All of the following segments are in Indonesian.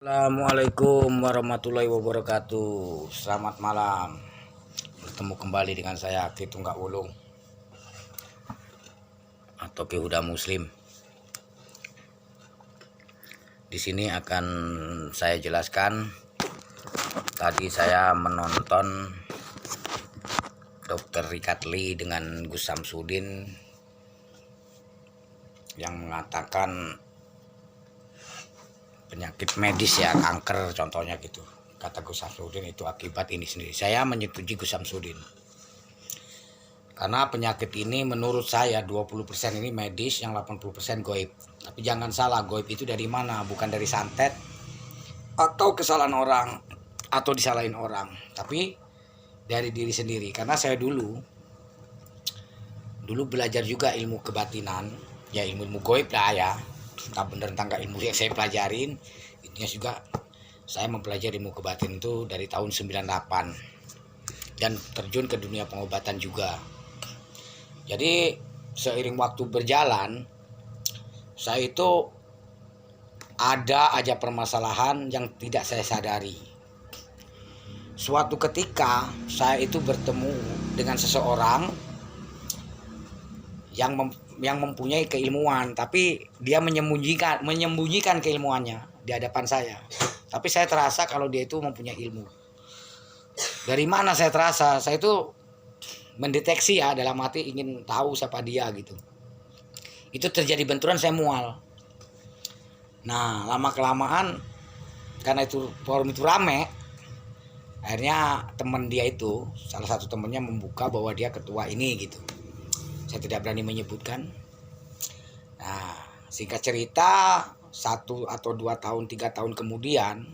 Assalamualaikum warahmatullahi wabarakatuh. Selamat malam. Bertemu kembali dengan saya Ki Tunggak Wulung atau Ki Huda Muslim. Di sini akan saya jelaskan. Tadi saya menonton Dr. Rikatli dengan Gus Samsudin yang mengatakan penyakit medis ya, kanker contohnya gitu. Kata Gus Samsudin itu akibat ini sendiri. Saya menyetujui Gus Samsudin. Karena penyakit ini menurut saya 20% ini medis, yang 80% goib. Tapi jangan salah, goib itu dari mana? Bukan dari santet atau kesalahan orang atau disalahin orang, tapi dari diri sendiri. Karena saya dulu belajar juga ilmu kebatinan, ya ilmu goib lah ya. Entah bener entah enggak ilmu yang saya pelajarin. Intinya juga saya mempelajari ilmu kebatin itu dari tahun 98 dan terjun ke dunia pengobatan juga. Jadi seiring waktu berjalan, saya itu ada aja permasalahan yang tidak saya sadari. Suatu ketika saya itu bertemu dengan seseorang yang mempunyai keilmuan, tapi dia menyembunyikan keilmuannya di hadapan saya. Tapi saya terasa kalau dia itu mempunyai ilmu. Dari mana saya terasa? Saya itu mendeteksi ya, dalam hati ingin tahu siapa dia gitu. Itu terjadi benturan, saya mual. Nah, lama kelamaan karena itu forum itu rame, akhirnya teman dia itu, salah satu temannya membuka bahwa dia ketua ini gitu. Saya tidak berani menyebutkan. Nah, singkat cerita 1 atau 2 tahun 3 tahun kemudian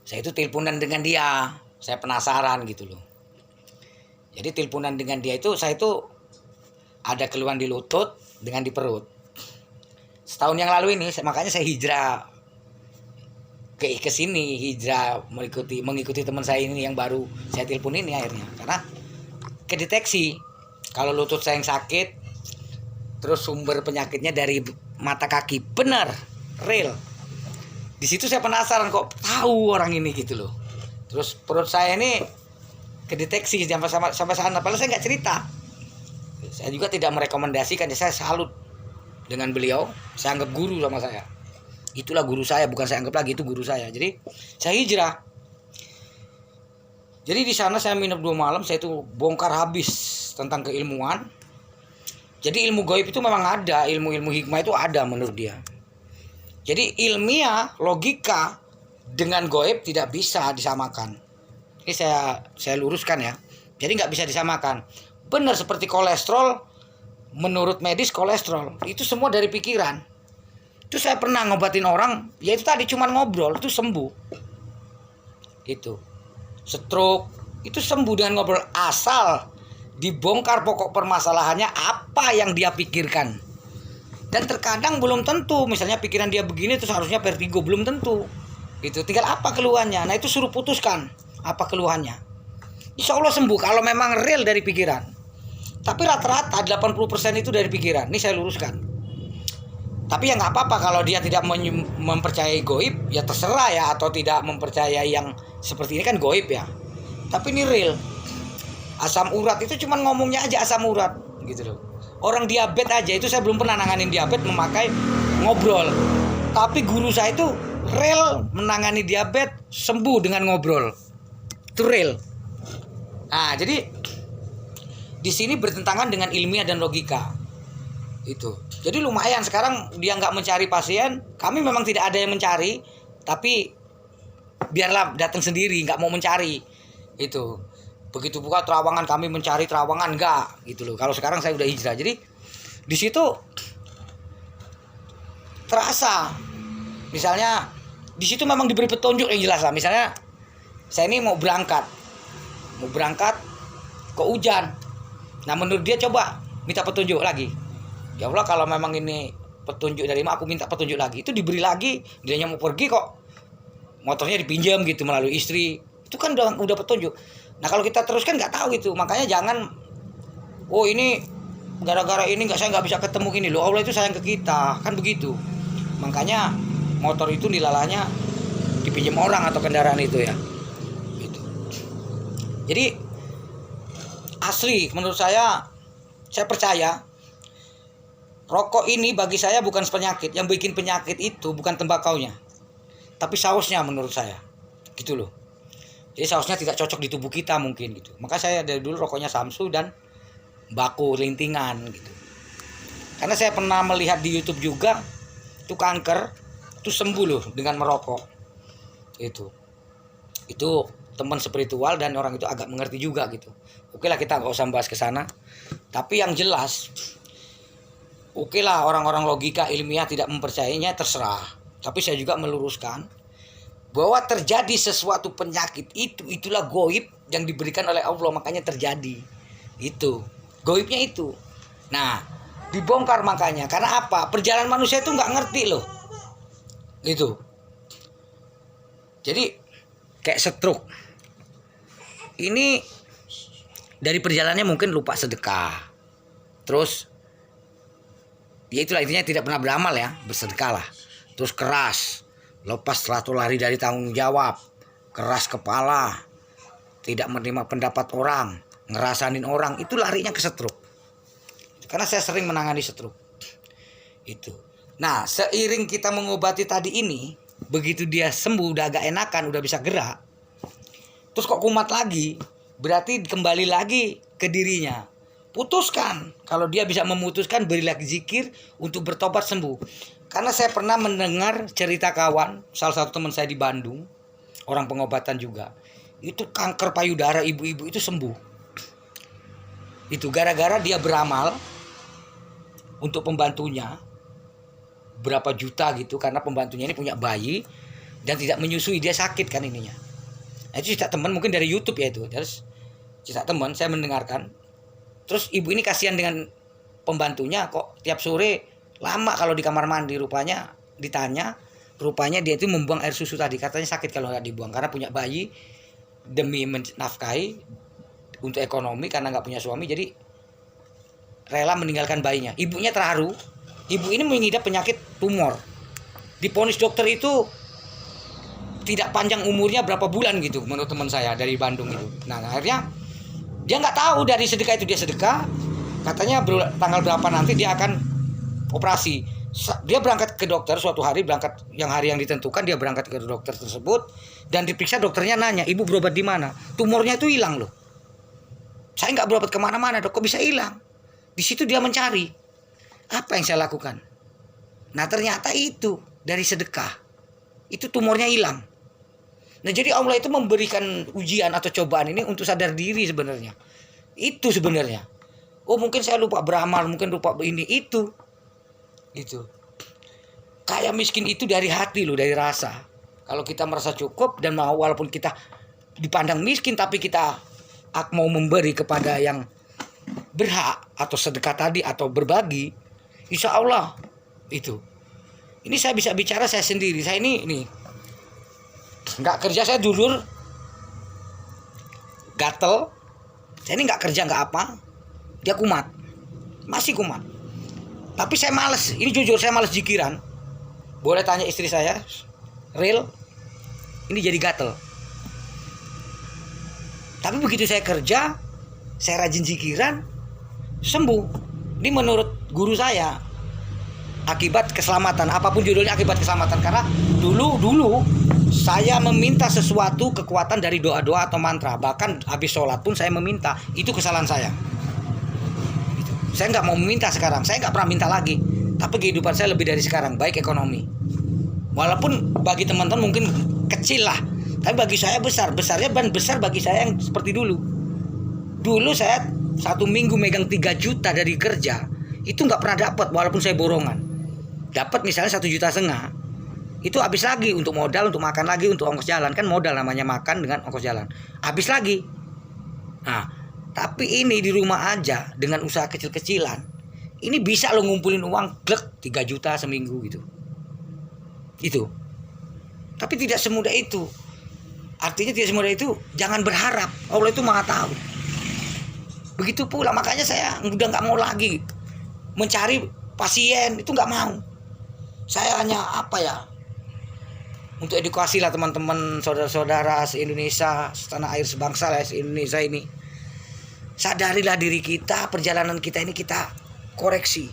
saya itu teleponan dengan dia. Saya penasaran gitu loh. Jadi teleponan dengan dia itu, saya itu ada keluhan di lutut dengan di perut. Setahun yang lalu ini, makanya saya hijrah ke sini, hijrah mengikuti teman saya ini yang baru saya telepon ini akhirnya. Karena kedeteksi kalau lutut saya yang sakit, terus sumber penyakitnya dari mata kaki, benar, real. Di situ saya penasaran kok tahu orang ini gitu loh. Terus perut saya ini kedeteksi sampai sana, padahal saya nggak cerita. Saya juga tidak merekomendasikan, saya salut dengan beliau. Saya anggap guru sama saya. Itulah guru saya, bukan saya anggap lagi, itu guru saya. Jadi saya hijrah. Jadi di sana saya minum 2 malam, saya itu bongkar habis tentang keilmuan. Jadi ilmu gaib itu memang ada, ilmu-ilmu hikmah itu ada menurut dia. Jadi ilmiah, logika dengan gaib tidak bisa disamakan. Ini saya luruskan ya. Jadi nggak bisa disamakan. Benar seperti kolesterol, menurut medis kolesterol itu semua dari pikiran. Itu saya pernah ngobatin orang, ya itu tadi cuman ngobrol itu sembuh. Itu stroke itu sembuh dengan ngobrol, asal dibongkar pokok permasalahannya apa yang dia pikirkan. Dan terkadang belum tentu, misalnya pikiran dia begini terus harusnya vertigo, belum tentu. Itu tinggal apa keluhannya. Nah itu suruh putuskan apa keluhannya. Insya Allah sembuh kalau memang real dari pikiran. Tapi rata-rata 80% itu dari pikiran. Ini saya luruskan. Tapi ya nggak apa-apa kalau dia tidak mempercayai goib, ya terserah ya, atau tidak mempercayai yang seperti ini kan goib ya. Tapi ini real. Asam urat itu cuman ngomongnya aja asam urat gitu loh. Orang diabetes aja itu saya belum pernah nanganin diabetes memakai ngobrol. Tapi guru saya itu real menangani diabetes sembuh dengan ngobrol. Itu real. Nah, jadi di sini bertentangan dengan ilmiah dan logika. Itu. Jadi lumayan sekarang dia nggak mencari pasien, kami memang tidak ada yang mencari, tapi biarlah datang sendiri, nggak mau mencari. Itu. Begitu buka terawangan, kami mencari terawangan enggak gitu loh. Kalau sekarang saya udah hijrah. Jadi di situ terasa. Misalnya di situ memang diberi petunjuk yang jelas lah. Misalnya saya ini mau berangkat kok hujan. Nah menurut dia coba minta petunjuk lagi. Ya Allah kalau memang ini petunjuk dari aku minta petunjuk lagi. Itu diberi lagi, dianya mau pergi kok motornya dipinjam gitu melalui istri. Itu kan udah petunjuk. Nah kalau kita teruskan nggak tahu itu, makanya jangan, oh ini gara-gara ini saya nggak bisa ketemu ini loh, Allah itu sayang ke kita, kan begitu. Makanya motor itu nilalanya dipinjam orang atau kendaraan itu ya. Gitu. Jadi asli menurut saya percaya rokok ini bagi saya bukan penyakit. Yang bikin penyakit itu bukan tembakaunya, tapi sausnya menurut saya. Gitu loh. Jadi sausnya tidak cocok di tubuh kita mungkin gitu. Maka saya dari dulu rokoknya Samsu dan Baku Lintingan gitu. Karena saya pernah melihat di YouTube juga itu kanker itu sembuh loh dengan merokok. Itu teman spiritual dan orang itu agak mengerti juga gitu. Oke lah, kita nggak usah bahas ke sana. Tapi yang jelas, oke lah, orang-orang logika ilmiah tidak mempercayainya terserah. Tapi saya juga meluruskan bahwa terjadi sesuatu penyakit itulah goib yang diberikan oleh Allah, makanya terjadi. Itu goibnya itu. Nah, dibongkar makanya. Karena apa? Perjalanan manusia itu nggak ngerti loh. Gitu. Jadi kayak stroke. Ini dari perjalanannya mungkin lupa sedekah. Terus ya itulah intinya, tidak pernah beramal ya, bersedekah lah. Terus keras, lepas selalu lari dari tanggung jawab, keras kepala, tidak menerima pendapat orang, ngerasanin orang, itu larinya ke stroke. Karena saya sering menangani stroke. Itu. Nah, seiring kita mengobati tadi ini, begitu dia sembuh, udah agak enakan, udah bisa gerak, terus kok kumat lagi, berarti kembali lagi ke dirinya. Putuskan, kalau dia bisa memutuskan, berilah zikir untuk bertobat sembuh. Karena saya pernah mendengar cerita kawan, salah satu teman saya di Bandung, orang pengobatan juga, itu kanker payudara ibu-ibu itu sembuh. Itu gara-gara dia beramal untuk pembantunya, berapa juta gitu, karena pembantunya ini punya bayi dan tidak menyusui, dia sakit kan ininya. Nah, itu cerita teman mungkin dari YouTube ya itu. Terus cerita teman saya mendengarkan. Terus ibu ini kasihan dengan pembantunya, kok tiap sore lama kalau di kamar mandi. Rupanya ditanya, rupanya dia itu membuang air susu tadi. Katanya sakit kalau nggak dibuang karena punya bayi, demi menafkahi untuk ekonomi karena nggak punya suami, jadi rela meninggalkan bayinya. Ibunya terharu. Ibu ini mengidap penyakit tumor. Divonis dokter itu tidak panjang umurnya, berapa bulan gitu menurut teman saya dari Bandung itu. Nah, akhirnya dia nggak tahu dari sedekah itu, dia sedekah katanya tanggal berapa nanti dia akan operasi. Dia berangkat ke dokter suatu hari, berangkat hari yang ditentukan, dia berangkat ke dokter tersebut dan diperiksa. Dokternya nanya, ibu berobat di mana? Tumornya itu hilang loh. Saya nggak berobat kemana-mana dok, kok bisa hilang? Di situ dia mencari, apa yang saya lakukan? Nah, ternyata itu dari sedekah itu tumornya hilang. Nah, jadi Allah itu memberikan ujian atau cobaan ini untuk sadar diri sebenarnya. Itu sebenarnya. Oh, mungkin saya lupa beramal, mungkin lupa ini itu. Gitu. Kaya miskin itu dari hati loh, dari rasa. Kalau kita merasa cukup dan mau, walaupun kita dipandang miskin, tapi kita mau memberi kepada yang berhak atau sedekah tadi atau berbagi, insya Allah itu. Ini saya bisa bicara saya sendiri. Saya ini nggak kerja, saya jujur gatel. Saya ini nggak kerja nggak apa, dia kumat, masih kumat. Tapi saya males. Ini jujur saya males zikiran. Boleh tanya istri saya, real. Ini jadi gatel. Tapi begitu saya kerja, saya rajin zikiran, sembuh. Ini menurut guru saya, akibat keselamatan. Apapun judulnya, akibat keselamatan. Karena dulu saya meminta sesuatu kekuatan dari doa-doa atau mantra. Bahkan habis sholat pun saya meminta. Itu kesalahan saya. Saya nggak mau meminta sekarang. Saya nggak pernah minta lagi. Tapi kehidupan saya lebih dari sekarang. Baik ekonomi. Walaupun bagi teman-teman mungkin kecil lah. Tapi bagi saya besar. Besarnya besar bagi saya yang seperti dulu. Dulu saya 1 minggu megang 3 juta dari kerja. Itu nggak pernah dapat walaupun saya borongan. Dapat misalnya 1,5 juta. Itu habis lagi untuk modal, untuk makan lagi, untuk ongkos jalan. Kan modal namanya, makan dengan ongkos jalan. Habis lagi. Nah, tapi ini di rumah aja dengan usaha kecil-kecilan, ini bisa lo ngumpulin uang glek 3 juta seminggu gitu. Itu. Tapi tidak semudah itu. Artinya tidak semudah itu, jangan berharap. Allah itu Maha tahu. Begitu pula, makanya saya udah nggak mau lagi mencari pasien, itu nggak mau. Saya hanya untuk edukasi lah teman-teman, saudara-saudara se-Indonesia, setanah air sebangsa lah se-Indonesia ini. Sadarilah diri kita, perjalanan kita ini kita koreksi.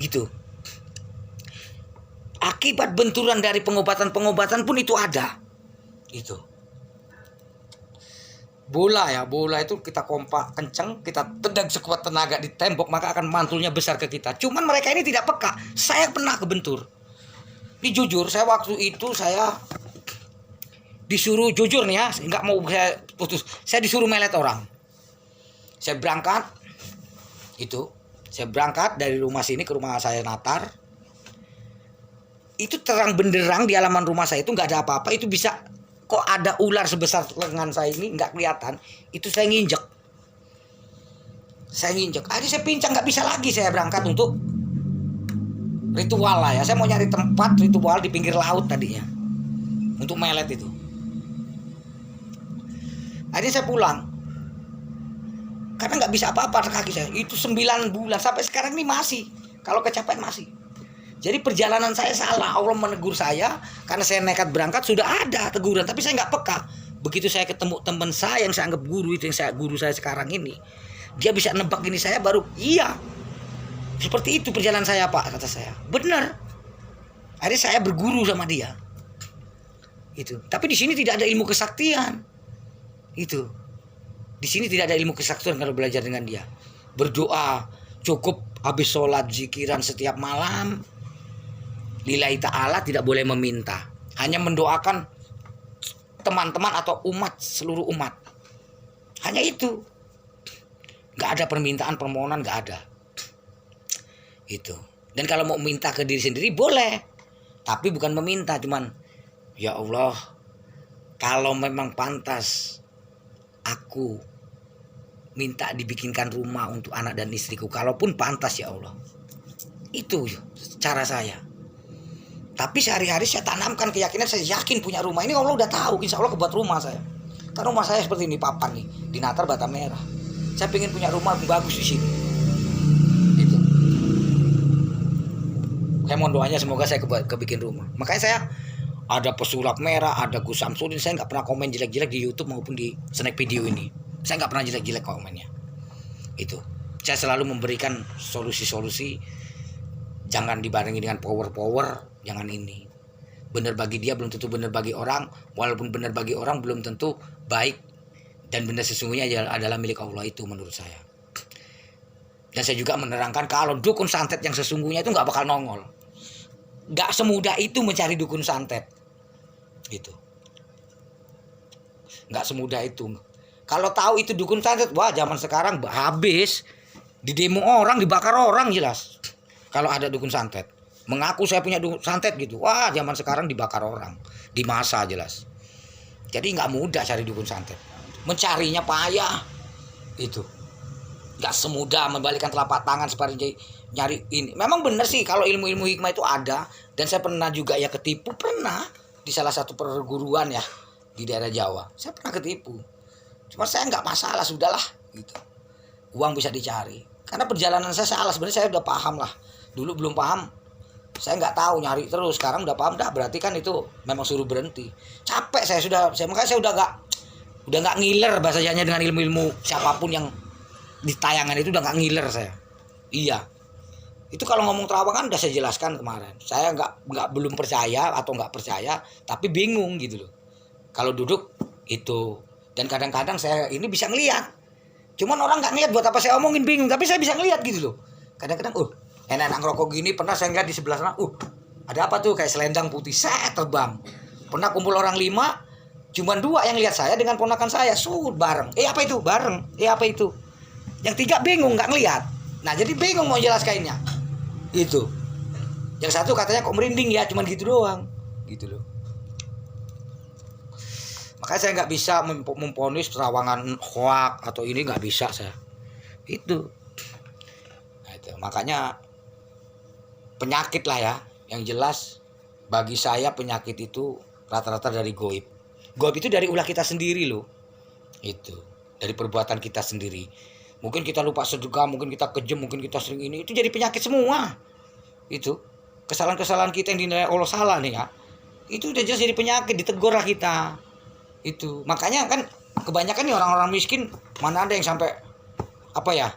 Gitu. Akibat benturan dari pengobatan-pengobatan pun itu ada. Itu. Bola itu kita kompak kencang, kita tendang sekuat tenaga di tembok, maka akan mantulnya besar ke kita. Cuman mereka ini tidak peka. Saya pernah kebentur. Ini jujur, saya waktu itu saya disuruh, jujur nih ya, nggak mau saya putus. Saya disuruh melet orang. Saya berangkat dari rumah sini ke rumah saya Natar. Itu terang benderang di halaman rumah saya itu nggak ada apa-apa. Itu bisa kok ada ular sebesar lengan saya ini nggak kelihatan. Itu saya nginjek. Akhirnya saya pincang, nggak bisa lagi saya berangkat untuk ritual lah ya. Saya mau nyari tempat ritual di pinggir laut tadinya untuk melet itu. Akhirnya saya pulang karena nggak bisa apa-apa kaki saya. Itu 9 bulan sampai sekarang ini masih. Kalau kecapean masih. Jadi perjalanan saya salah. Allah menegur saya karena saya nekat berangkat, sudah ada teguran, tapi saya nggak peka. Begitu saya ketemu teman saya yang saya anggap guru itu, guru saya sekarang ini, dia bisa nebak gini, saya baru iya. Seperti itu perjalanan saya Pak, kata saya. Benar. Akhirnya saya berguru sama dia. Itu. Tapi di sini tidak ada ilmu kesaktian. Itu. Di sini tidak ada ilmu kesaktian kalau belajar dengan dia. Berdoa cukup habis sholat zikiran setiap malam. Lillahi ta'ala, tidak boleh meminta. Hanya mendoakan teman-teman atau umat, seluruh umat. Hanya itu. Gak ada permintaan, permohonan gak ada. Itu. Dan kalau mau minta ke diri sendiri boleh. Tapi bukan meminta, cuman ya Allah, kalau memang pantas aku minta dibikinkan rumah untuk anak dan istriku. Kalaupun pantas ya Allah. Itu cara saya. Tapi sehari-hari saya tanamkan keyakinan, saya yakin punya rumah. Ini Allah udah tahu, insya Allah kebuat rumah saya. Karena rumah saya seperti ini, papan nih, di Natar Bata Merah. Saya pengen punya rumah bagus di sini. Itu. Saya mohon doanya semoga saya kebikin rumah. Makanya saya ada pesulap merah, ada Gus Samsudin. Saya nggak pernah komen jelek-jelek di YouTube maupun di snack video ini. Saya nggak pernah jelek-jelek komennya. Itu. Saya selalu memberikan solusi-solusi. Jangan dibarengi dengan power-power. Jangan ini. Benar bagi dia belum tentu benar bagi orang. Walaupun benar bagi orang belum tentu baik. Dan benar sesungguhnya adalah milik Allah, itu menurut saya. Dan saya juga menerangkan kalau dukun santet yang sesungguhnya itu nggak bakal nongol. Nggak semudah itu mencari dukun santet. Itu. Nggak semudah itu. Kalau tahu itu dukun santet, wah zaman sekarang habis. Di demo orang, dibakar orang jelas. Kalau ada dukun santet. Mengaku saya punya dukun santet gitu. Wah zaman sekarang dibakar orang. Di masa jelas. Jadi nggak mudah cari dukun santet. Mencarinya payah. Itu. Nggak semudah membalikkan telapak tangan seperti nyari ini. Memang benar sih kalau ilmu-ilmu hikmah itu ada. Dan saya pernah juga ya ketipu. Pernah. Di salah satu perguruan ya. Di daerah Jawa. Saya pernah ketipu. Cuma saya nggak masalah. Sudahlah. Gitu. Uang bisa dicari. Karena perjalanan saya salah. Sebenarnya saya udah paham lah. Dulu belum paham. Saya nggak tahu, nyari terus. Sekarang udah paham dah, berarti kan itu memang suruh berhenti. Capek makanya saya udah nggak ngiler bahasanya dengan ilmu-ilmu siapapun yang di tayangan itu, udah nggak ngiler saya. Iya. Itu kalau ngomong terawang kan udah saya jelaskan kemarin. Saya belum percaya atau nggak percaya, tapi bingung gitu loh. Kalau duduk itu, dan kadang-kadang saya ini bisa ngelihat. Cuman orang nggak ngelihat, buat apa saya omongin, bingung. Tapi saya bisa ngelihat gitu loh. Kadang-kadang, enak ngerokok gini. Pernah saya ngeliat di sebelah sana, ada apa tuh, kayak selendang putih, saya terbang. Pernah kumpul orang 5, cuman 2 yang lihat saya dengan ponakan saya, bareng. Apa itu? Bareng. Apa itu? Yang 3 bingung, nggak ngelihat. Nah jadi bingung mau jelaskannya. Itu. Yang satu katanya kok merinding ya, cuman gitu doang. Gitu loh. Makanya saya nggak bisa memponis terawangan hoak atau ini, nggak bisa saya. Itu. Nah, itu. Makanya penyakit lah ya. Yang jelas bagi saya penyakit itu rata-rata dari goib. Goib itu dari ulah kita sendiri loh. Itu. Dari perbuatan kita sendiri. Mungkin kita lupa sedekah, mungkin kita kejam, mungkin kita sering ini. Itu jadi penyakit semua. Itu. Kesalahan-kesalahan kita yang dinilai Allah salah nih ya. Itu udah jelas jadi penyakit, ditegur lah kita. Itu makanya kan kebanyakan nih orang-orang miskin mana ada yang sampai apa ya,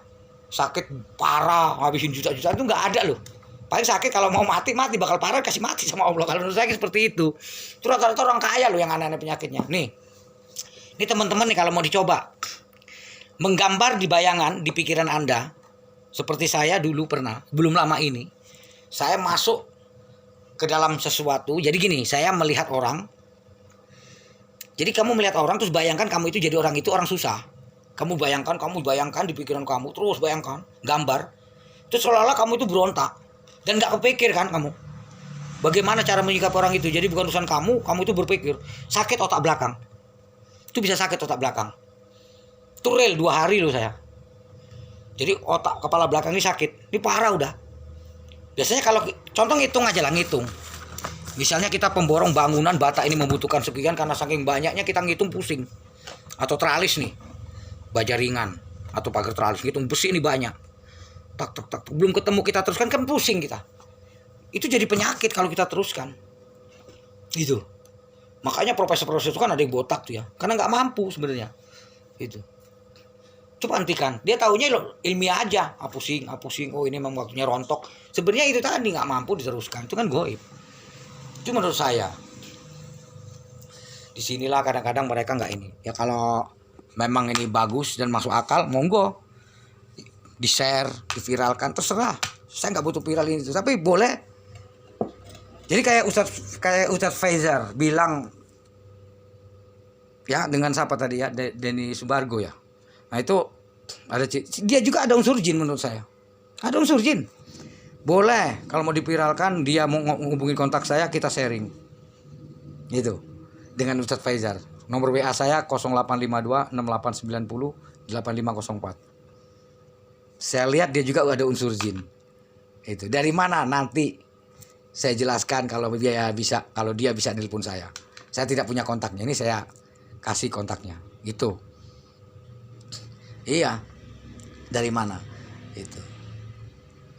sakit parah ngabisin juta-juta, itu nggak ada loh. Paling sakit kalau mau mati bakal parah kasih mati sama Allah. Kalau menurut saya seperti itu. Itu rata-rata orang kaya loh yang aneh-aneh penyakitnya. Nih teman-teman nih kalau mau dicoba menggambar di bayangan di pikiran Anda, seperti saya dulu pernah, belum lama ini saya masuk ke dalam sesuatu. Jadi gini, saya melihat orang. Jadi kamu melihat orang terus bayangkan kamu itu jadi orang itu, orang susah. Kamu bayangkan di pikiran kamu, terus bayangkan, gambar. Terus seolah-olah kamu itu berontak. Dan gak kepikir kan kamu. Bagaimana cara menyikapi orang itu. Jadi bukan urusan kamu itu berpikir. Sakit otak belakang. Itu bisa sakit otak belakang. Itu real 2 hari loh saya. Jadi otak kepala belakang ini sakit. Ini parah udah. Biasanya kalau, contoh ngitung aja lah, ngitung. Misalnya kita pemborong bangunan bata ini membutuhkan sekian, karena saking banyaknya kita ngitung pusing. Atau teralis nih, baja ringan atau pagar teralis, ngitung besi ini banyak. Tak, belum ketemu kita teruskan kan pusing kita. Itu jadi penyakit kalau kita teruskan. Gitu. Makanya profesor-profesor itu kan ada yang botak tuh ya, karena nggak mampu sebenarnya. Itu. Coba hentikan. Dia taunya ilmiah aja, pusing. Oh ini memang waktunya rontok. Sebenarnya itu tadi nggak mampu diteruskan. Itu kan goib. Itu menurut saya. Disinilah kadang-kadang mereka nggak ini. Ya kalau memang ini bagus dan masuk akal, monggo di-share, diviralkan, terserah. Saya nggak butuh viral ini, tapi boleh. Jadi kayak Ustadz Faizar bilang, ya dengan siapa tadi ya, Denny Subargo ya. Nah itu ada, dia juga ada unsur jin menurut saya. Ada unsur jin. Boleh, kalau mau diviralkan, dia mau ngubungin kontak saya, kita sharing. Gitu. Dengan Ustadz Faizar. Nomor WA saya 0852 6890 8504. Saya lihat dia juga ada unsur jin. Itu. Dari mana nanti saya jelaskan kalau dia bisa nelpon saya. Saya tidak punya kontaknya. Ini saya kasih kontaknya. Gitu. Iya. Dari mana? Itu.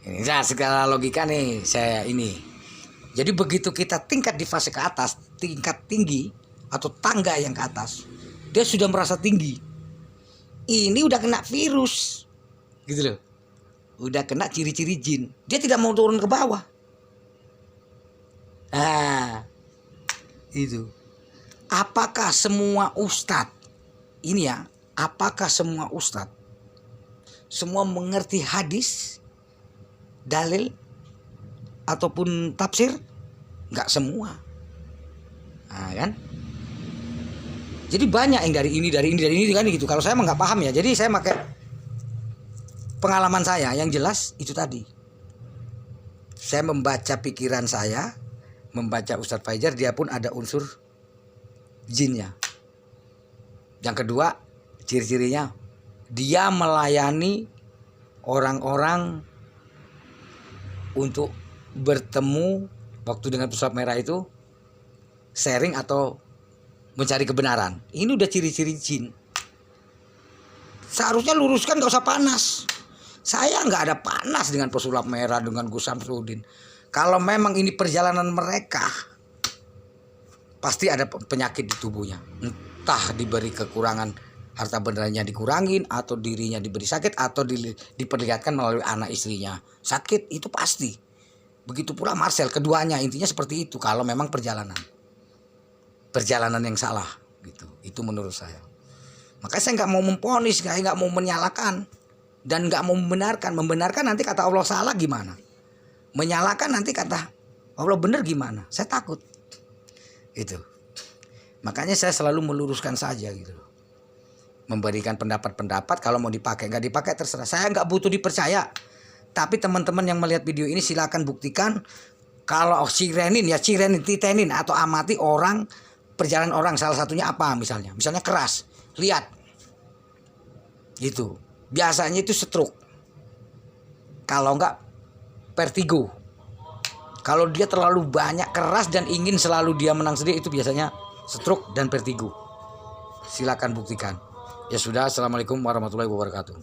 Ini segala logika nih saya ini. Jadi begitu kita tingkat di fase ke atas, tingkat tinggi atau tangga yang ke atas, dia sudah merasa tinggi. Ini udah kena virus. Gitu loh. Udah kena ciri-ciri jin. Dia tidak mau turun ke bawah. Nah, itu. Apakah semua ustadz ini ya, apakah semua ustadz semua mengerti hadis, dalil ataupun tafsir? Enggak semua. Nah, kan? Jadi banyak yang dari ini kan gitu. Kalau saya mah nggak paham ya. Jadi saya pakai pengalaman saya yang jelas itu tadi. Saya membaca pikiran saya, membaca Ustadz Faizar, dia pun ada unsur jinnya. Yang kedua, ciri-cirinya dia melayani orang-orang untuk bertemu waktu dengan pesulap merah itu, sharing atau mencari kebenaran. Ini udah ciri-ciri jin. Seharusnya luruskan, gak usah panas. Saya nggak ada panas dengan pesulap merah, dengan Gus Samsudin. Kalau memang ini perjalanan mereka, pasti ada penyakit di tubuhnya. Entah diberi kekurangan harta benderanya dikurangin, atau dirinya diberi sakit, atau diperlihatkan melalui anak istrinya sakit, itu pasti. Begitu pula Marcel, keduanya intinya seperti itu. Kalau memang perjalanan yang salah, gitu. Itu menurut saya. Makanya saya nggak mau memponis, nggak mau menyalahkan. Dan gak mau membenarkan. Membenarkan nanti kata Allah salah gimana? Menyalahkan nanti kata Allah benar gimana? Saya takut. Itu. Makanya saya selalu meluruskan saja gitu. Memberikan pendapat-pendapat. Kalau mau dipakai gak dipakai terserah. Saya gak butuh dipercaya. Tapi teman-teman yang melihat video ini silakan buktikan. Kalau titenin atau amati orang, perjalanan orang. Salah satunya apa misalnya? Misalnya keras. Lihat. Gitu. Biasanya itu stroke. Kalau enggak vertigo. Kalau dia terlalu banyak keras dan ingin selalu dia menang sendiri, itu biasanya stroke dan vertigo. Silakan buktikan. Ya sudah, assalamualaikum warahmatullahi wabarakatuh.